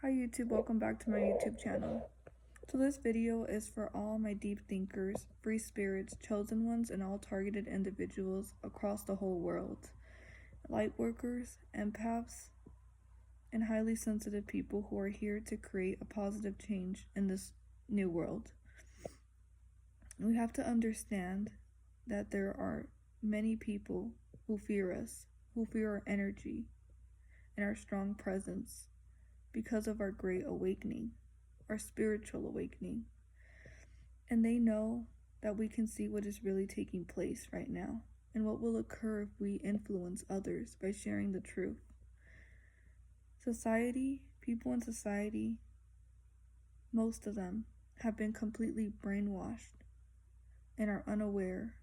Hi YouTube, welcome back to my YouTube channel. So this video is for all my deep thinkers, free spirits, chosen ones, and all targeted individuals across the whole world. Light workers, empaths, and highly sensitive people who are here to create a positive change in this new world. We have to understand that there are many people who fear us, who fear our energy and our strong presence because of our great awakening, our spiritual awakening. And they know that we can see what is really taking place right now and what will occur if we influence others by sharing the truth. People in society, most of them have been completely brainwashed and are unaware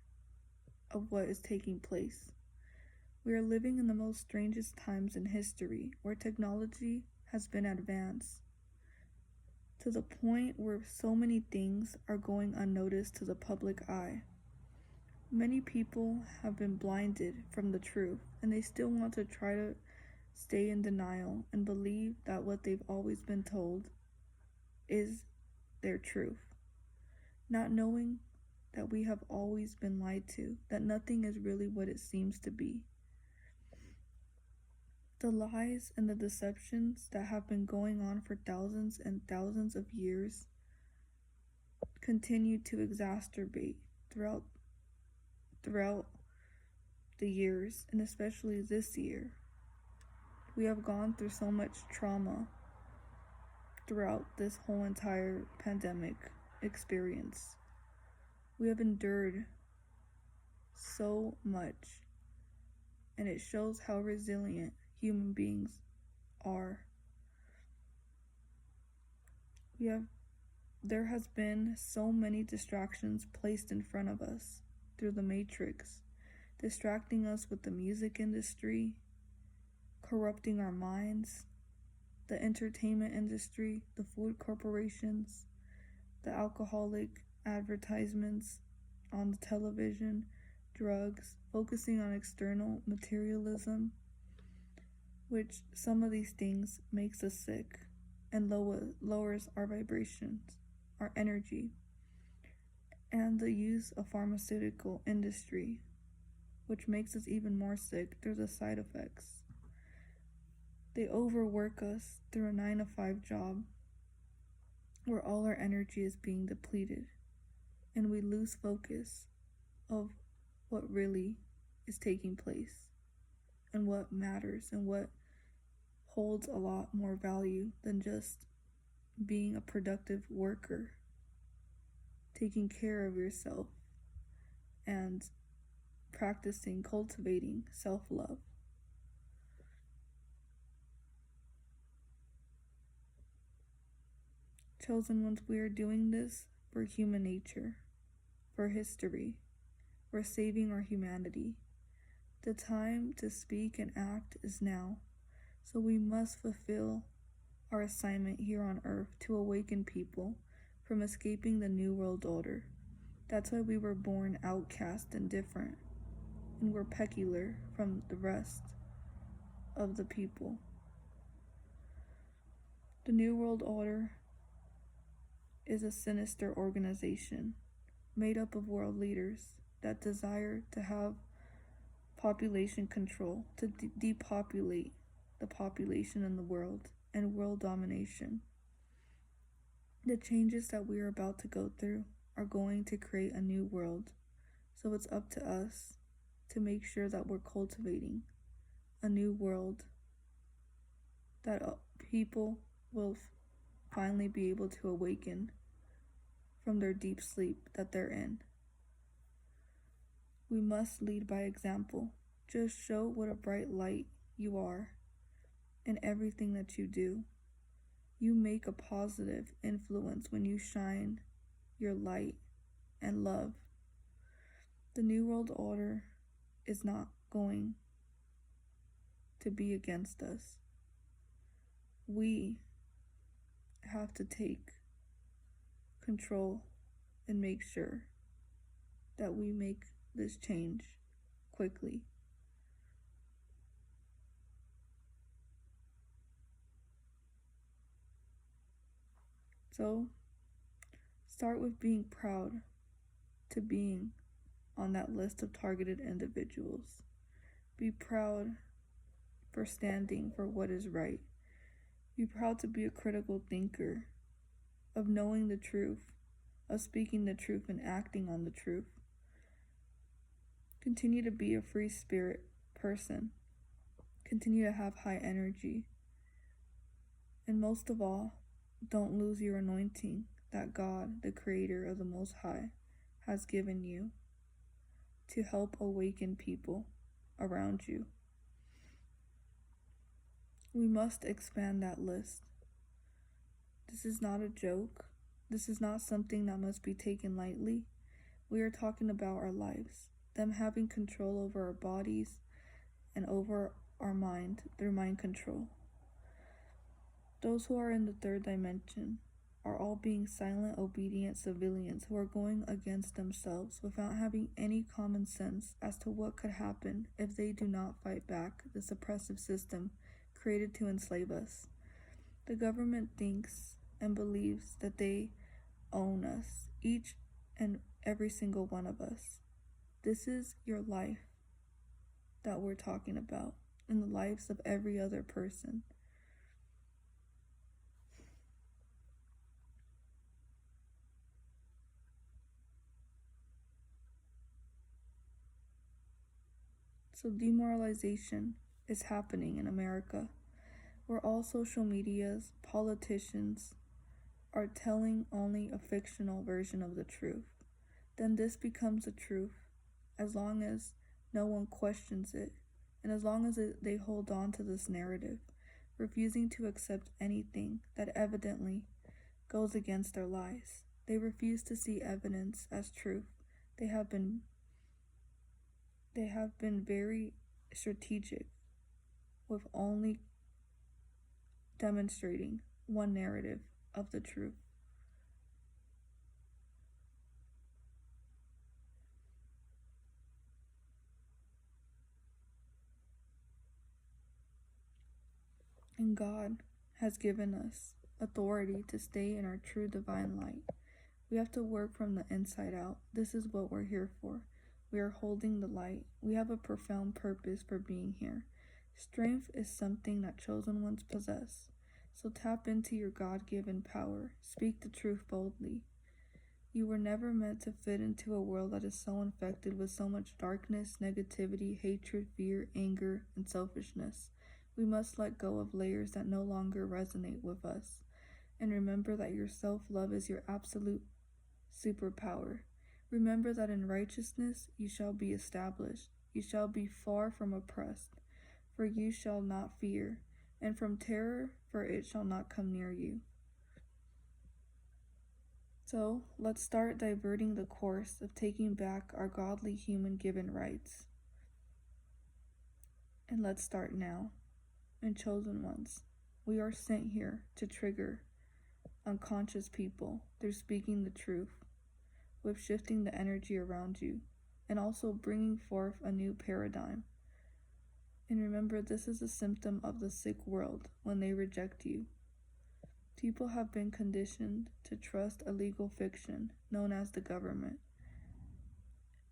of what is taking place. We are living in the most strangest times in history where technology has been advanced to the point where so many things are going unnoticed to the public eye. Many people have been blinded from the truth, and they still want to try to stay in denial and believe that what they've always been told is their truth, not knowing that we have always been lied to, that nothing is really what it seems to be. The lies and the deceptions that have been going on for thousands and thousands of years continue to exacerbate throughout the years, and especially this year. We have gone through so much trauma throughout this whole entire pandemic experience. We have endured so much, and it shows how resilient human beings are. There has been so many distractions placed in front of us through the Matrix, distracting us with the music industry, corrupting our minds, the entertainment industry, the food corporations, the alcoholic advertisements on the television, drugs, focusing on external materialism, which some of these things makes us sick and lowers our vibrations, our energy, and the use of pharmaceutical industry, which makes us even more sick through the side effects. They overwork us through a 9-to-5 job where all our energy is being depleted, and we lose focus of what really is taking place and what matters and what holds a lot more value than just being a productive worker, taking care of yourself, and cultivating self-love. Chosen ones, we are doing this for human nature, for history. We're saving our humanity. The time to speak and act is now. So we must fulfill our assignment here on earth to awaken people from escaping the New World Order. That's why we were born outcast and different, and we're peculiar from the rest of the people. The New World Order is a sinister organization made up of world leaders that desire to have population control, to depopulate the population in the world, and world domination. The changes that we are about to go through are going to create a new world, so it's up to us to make sure that we're cultivating a new world that people will finally be able to awaken from their deep sleep that they're in. We must lead by example. Just show what a bright light you are in everything that you do. You make a positive influence when you shine your light and love. The New World Order is not going to be against us. We have to take control and make sure that we make this change quickly. So, start with being proud to being on that list of targeted individuals. Be proud for standing for what is right. Be proud to be a critical thinker, of knowing the truth, of speaking the truth and acting on the truth. Continue to be a free spirit person. Continue to have high energy. And most of all, don't lose your anointing that God, the Creator of the Most High, has given you to help awaken people around you. We must expand that list. This is not a joke. This is not something that must be taken lightly. We are talking about our lives, them having control over our bodies and over our mind through mind control. Those who are in the third dimension are all being silent, obedient civilians who are going against themselves without having any common sense as to what could happen if they do not fight back this oppressive system created to enslave us. The government thinks and believes that they own us, each and every single one of us. This is your life that we're talking about, and the lives of every other person. So demoralization is happening in America, where all social medias, politicians are telling only a fictional version of the truth. Then this becomes the truth as long as no one questions it, and as long as they hold on to this narrative, refusing to accept anything that evidently goes against their lies. They refuse to see evidence as truth. They have been very strategic with only demonstrating one narrative of the truth. And God has given us authority to stay in our true divine light. We have to work from the inside out. This is what we're here for. We are holding the light. We have a profound purpose for being here. Strength is something that chosen ones possess. So tap into your God-given power. Speak the truth boldly. You were never meant to fit into a world that is so infected with so much darkness, negativity, hatred, fear, anger, and selfishness. We must let go of layers that no longer resonate with us. And remember that your self-love is your absolute superpower. Remember that in righteousness you shall be established. You shall be far from oppressed, for you shall not fear, and from terror, for it shall not come near you. So let's start diverting the course of taking back our godly human given rights. And let's start now. And chosen ones, we are sent here to trigger unconscious people through speaking the truth, with shifting the energy around you, and also bringing forth a new paradigm. And remember, this is a symptom of the sick world when they reject you. People have been conditioned to trust a legal fiction known as the government,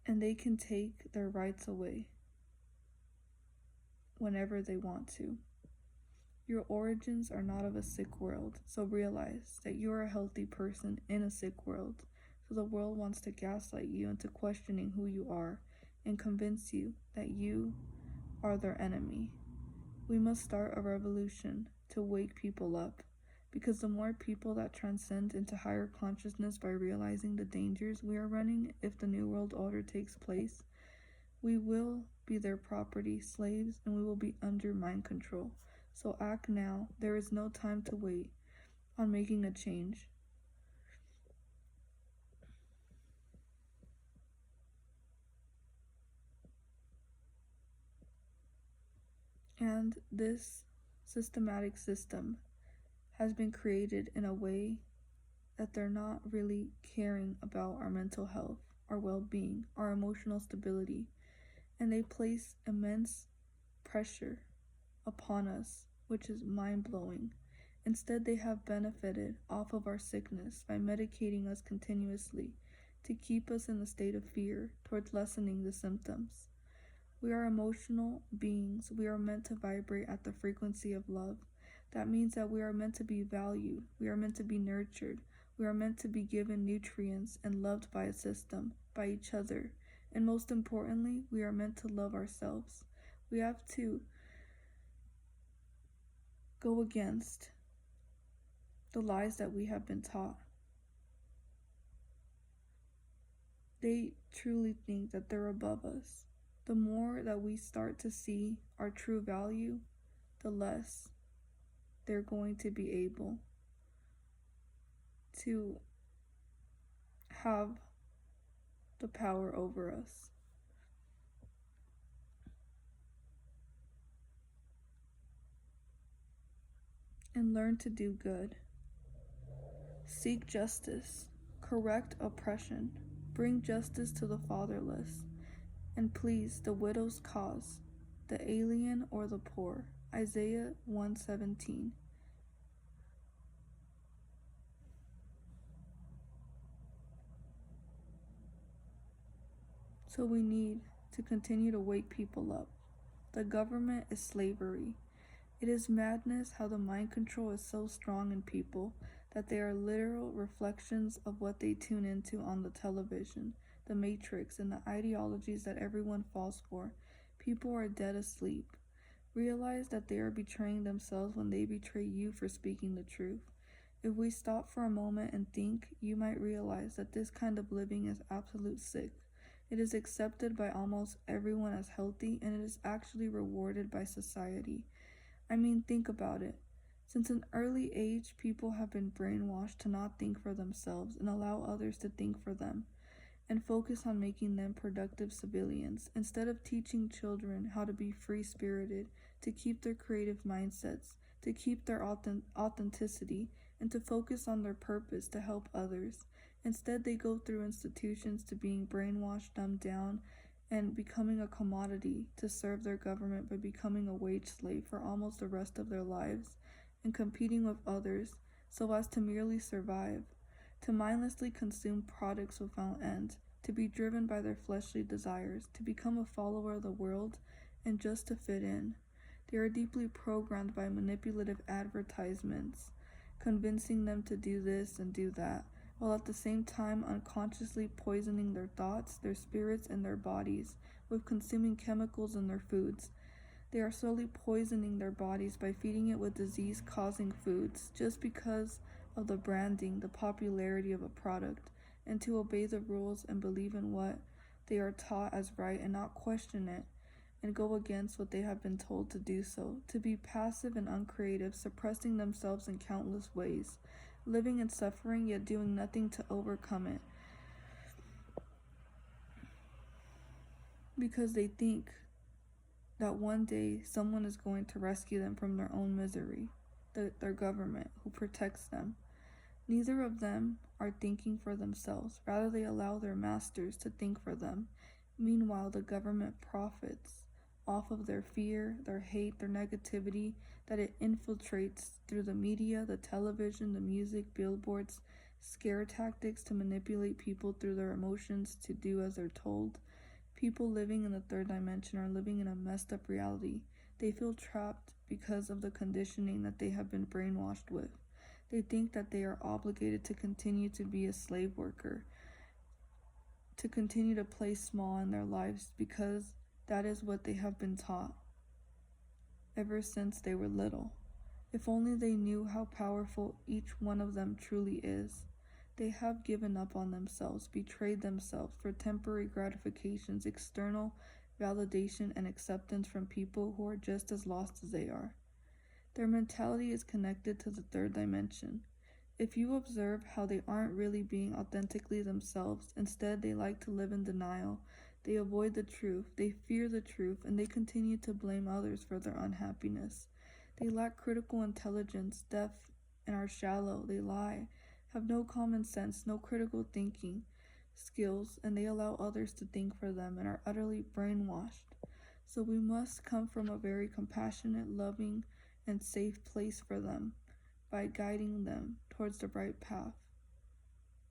and they can take their rights away whenever they want to. Your origins are not of a sick world, so realize that you are a healthy person in a sick world. So the world wants to gaslight you into questioning who you are and convince you that you are their enemy. We must start a revolution to wake people up, because the more people that transcend into higher consciousness by realizing the dangers we are running if the New World Order takes place, we will be their property, slaves, and we will be under mind control. So act now. There is no time to wait on making a change. And this systematic system has been created in a way that they're not really caring about our mental health, our well-being, our emotional stability, and they place immense pressure upon us, which is mind-blowing. Instead, they have benefited off of our sickness by medicating us continuously to keep us in a state of fear towards lessening the symptoms. We are emotional beings. We are meant to vibrate at the frequency of love. That means that we are meant to be valued. We are meant to be nurtured. We are meant to be given nutrients and loved by a system, by each other. And most importantly, we are meant to love ourselves. We have to go against the lies that we have been taught. They truly think that they're above us. The more that we start to see our true value, the less they're going to be able to have the power over us. And learn to do good. Seek justice. Correct oppression. Bring justice to the fatherless. And please the widow's cause, the alien or the poor. Isaiah 1:17. So we need to continue to wake people up. The government is slavery. It is madness how the mind control is so strong in people that they are literal reflections of what they tune into on the television, the matrix, and the ideologies that everyone falls for. People are dead asleep. Realize that they are betraying themselves when they betray you for speaking the truth. If we stop for a moment and think, you might realize that this kind of living is absolute sick. It is accepted by almost everyone as healthy, and it is actually rewarded by society. I mean, think about it. Since an early age, people have been brainwashed to not think for themselves and allow others to think for them, and focus on making them productive civilians, instead of teaching children how to be free-spirited, to keep their creative mindsets, to keep their authenticity, and to focus on their purpose to help others. Instead, they go through institutions to being brainwashed, dumbed down, and becoming a commodity to serve their government by becoming a wage slave for almost the rest of their lives, and competing with others so as to merely survive, to mindlessly consume products without end, to be driven by their fleshly desires, to become a follower of the world, and just to fit in. They are deeply programmed by manipulative advertisements, convincing them to do this and do that, while at the same time unconsciously poisoning their thoughts, their spirits, and their bodies with consuming chemicals in their foods. They are slowly poisoning their bodies by feeding it with disease-causing foods just because of the branding, the popularity of a product, and to obey the rules and believe in what they are taught as right and not question it and go against what they have been told to do so, to be passive and uncreative, suppressing themselves in countless ways, living in suffering yet doing nothing to overcome it, because they think that one day someone is going to rescue them from their own misery, their government who protects them. Neither of them are thinking for themselves, rather they allow their masters to think for them. Meanwhile, the government profits off of their fear, their hate, their negativity that it infiltrates through the media, the television, the music, billboards, scare tactics to manipulate people through their emotions to do as they're told. People living in the third dimension are living in a messed up reality. They feel trapped because of the conditioning that they have been brainwashed with. They think that they are obligated to continue to be a slave worker, to continue to play small in their lives because that is what they have been taught ever since they were little. If only they knew how powerful each one of them truly is. They have given up on themselves, betrayed themselves for temporary gratifications, external validation, and acceptance from people who are just as lost as they are. Their mentality is connected to the third dimension. If you observe how they aren't really being authentically themselves, instead they like to live in denial, they avoid the truth, they fear the truth, and they continue to blame others for their unhappiness. They lack critical intelligence, deaf, and are shallow. They lie, have no common sense, no critical thinking skills, and they allow others to think for them and are utterly brainwashed. So we must come from a very compassionate, loving, and safe place for them by guiding them towards the right path.